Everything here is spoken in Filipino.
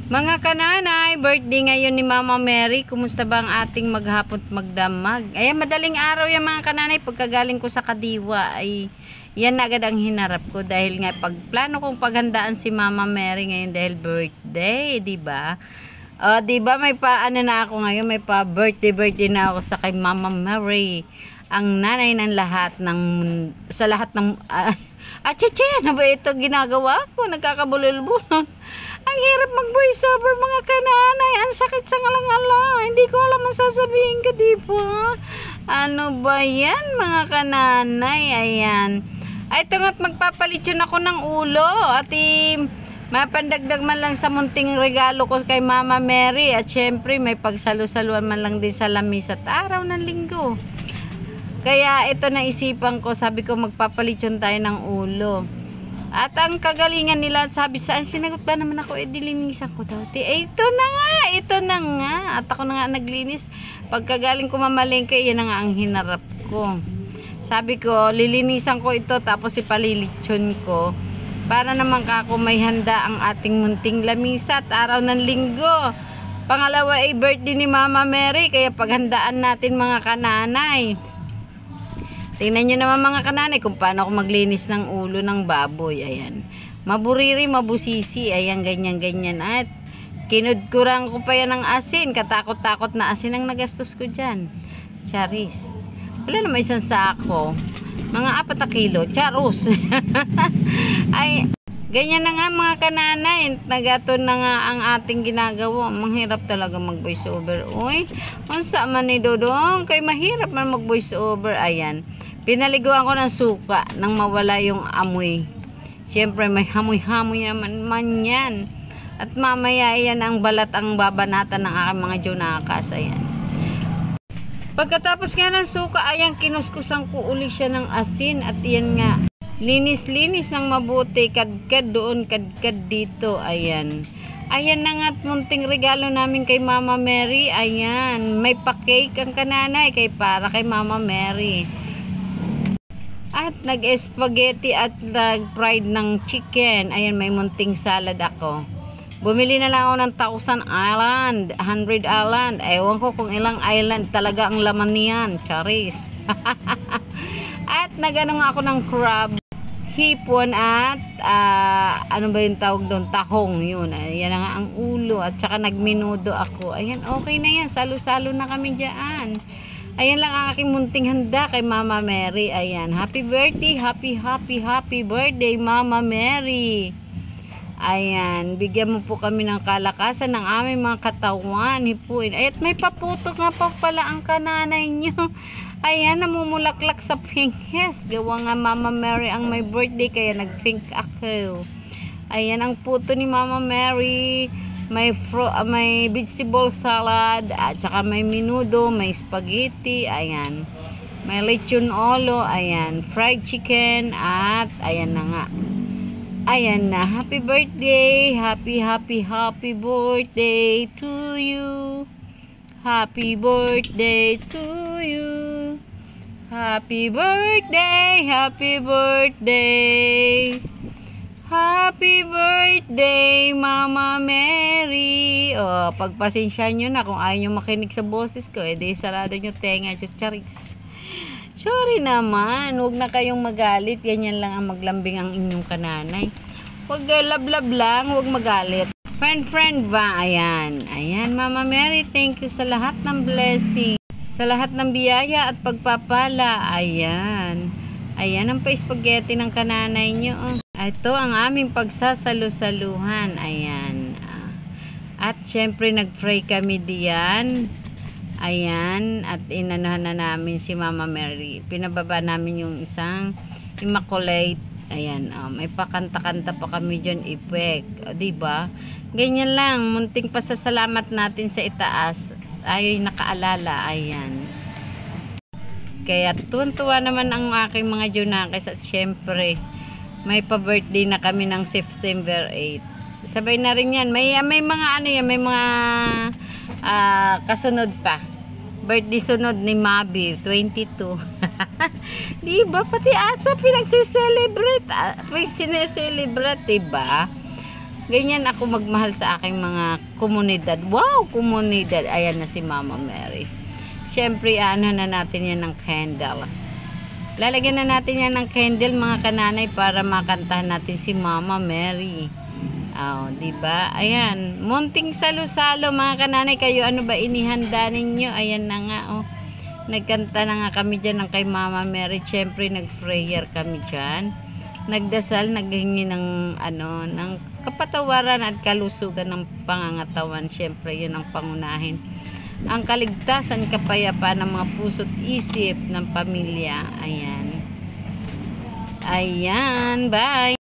Mga kananay, birthday ngayon ni Mama Mary. Kumusta ba ang ating maghapon magdamag? Ayan, madaling araw yan mga kananay. Pagkagaling ko sa Kadiwa ay yan na agad ang hinarap ko dahil nga pagplano kong paghandaan si Mama Mary ngayon dahil birthday, di ba? Di ba may paano na ako ngayon, may pa birthday na ako sa kay Mama Mary. Ang nanay ng lahat ng sa lahat ng ano ba ito ginagawa ko? Nagkakabulol-bulol. Ang hirap mag-voice over mga kananay. Ang sakit sa ngalangala. Hindi ko alam ang sasabihin ko, di ba? Ano ba yan mga kananay? Ayan. Ay, ito nga't magpapalitsyon ako ng ulo. At mapandagdag man lang sa munting regalo ko kay Mama Mary. At syempre, may pagsalusaluan man lang din sa lamis at araw ng linggo. Kaya ito naisipan ko, sabi ko magpapalitsyon tayo ng ulo. At ang kagalingan nila, sabi sa sinagot ba naman ako, dilinisan ko daw. Ito na nga. At ako na nga naglinis. Pagkagaling ko mamalengke, yan na nga ang hinarap ko. Sabi ko, lilinisan ko ito, tapos ipalilitsyon ko. Para naman kako may handa ang ating munting lamisa at araw ng linggo. Pangalawa ay birthday ni Mama Mary, kaya paghandaan natin mga kananay. Tingnan nyo naman mga kananay kung paano ako maglinis ng ulo ng baboy. Ayan. Maburiri, mabusisi. Ayan, ganyan. At kinudkurang ko pa yan ng asin. Katakot-takot na asin ang nagastos ko dyan. Charis. Wala naman isang sako. Mga 4 kilo. Charos. Ay, ganyan na nga mga kananay. Nagaton na nga ang ating ginagawa. Mahirap talaga mag-voice over. Uy, unsa man ni Dodong. Kay mahirap man mag-voice over. Ayan. Pinaliguan ko ng suka nang mawala yung amoy. Siyempre may hamoy-hamoy naman yan. At mamaya yan ang balat ang babanatan ng aking mga junakas. Ayan. Pagkatapos nga ng suka, ayan, kinuskusan ko uli siya ng asin. At yan nga, linis-linis ng mabuti. Kadkad doon, kadkad dito. Ayan. Ayan na nga munting regalo namin kay Mama Mary. Ayan. May pa-cake ang kananay para kay Mama Mary. At nag-spaghetti at nag-fried ng chicken. Ayan, may munting salad ako. Bumili na lang ako ng 1,000 island. Ewan ko kung ilang island talaga ang laman niyan. Charis. At nagano nga ako ng crab, hipon at ano ba yung tawag doon? Tahong. Yun. Ayan na nga ang ulo. At saka nagminudo ako. Ayan, okay na yan. Salo-salo na kami dyan. Ayan lang ang aking munting handa kay Mama Mary. Ayan. Happy birthday. Happy birthday, Mama Mary. Ayan. Bigyan mo po kami ng kalakasan ng aming mga katawan. Hipuin. Ay, at may paputok nga pa pala ang kananay nyo. Ayan. Namumulaklak sa pink. Yes. Gawa nga Mama Mary ang may birthday. Kaya nag-pink ako. Ayan ang puto ni Mama Mary. May vegetable salad, at saka may minudo, may spaghetti, ayan. May lechon olo, ayan. Fried chicken, at ayan na nga. Ayan na. Happy birthday. Happy birthday to you. Happy birthday to you. Happy birthday. Happy birthday. Happy birthday, Mama Mary. O, pagpasensya nyo na kung ayaw nyo makinig sa boses ko, edi sarado nyo tenga, charis. Sorry naman, huwag na kayong magalit. Ganyan lang ang maglambing ang inyong kananay. Huwag lablab lang, huwag magalit. Friend ba? Ayan. Ayan, Mama Mary, thank you sa lahat ng blessing. Sa lahat ng biyaya at pagpapala. Ayan. Ayan ang pa-spaghetti ng kananay nyo. Ito ang aming pagsasalu-saluhan. Ayan. At syempre nag-pray kami diyan. Ayan. At inanuhan na namin si Mama Mary. Pinababa namin yung isang immaculate. Ayan. May pakanta-kanta pa kami dyan. Ipek. Diba? Ganyan lang. Munting pasasalamat natin sa itaas. Ay nakaalala. Ayan. Kaya tuwan-tuwa naman ang aking mga junakis. At syempre may pa-birthday na kami ng September 8. Sabay na rin yan. May mga ano yan, may mga kasunod pa. Birthday sunod ni Mabi, 22. Diba? Pati aso pinagse-celebrate. Sineselebrate, diba? Ganyan ako magmahal sa aking mga komunidad. Wow, komunidad. Ayan na si Mama Mary. Siyempre, ano na natin yan ng candle. Lalagyan na natin yan ng candle mga kananay para makantahan natin si Mama Mary. Oh, di ba? Ayan, munting salo-salo mga kananay, kayo ano ba inihanda ninyo? Ayan na nga oh. Nagkanta na nga kami diyan ng kay Mama Mary. Syempre nag-prayer kami diyan. Nagdasal, naghingi ng ano, ng kapatawaran at kalusugan ng pangangatawan. Syempre 'yun ang pangunahin. Ang kaligtasan, kapayapaan ng mga puso't isip ng pamilya. Ayan. Ayan, bye.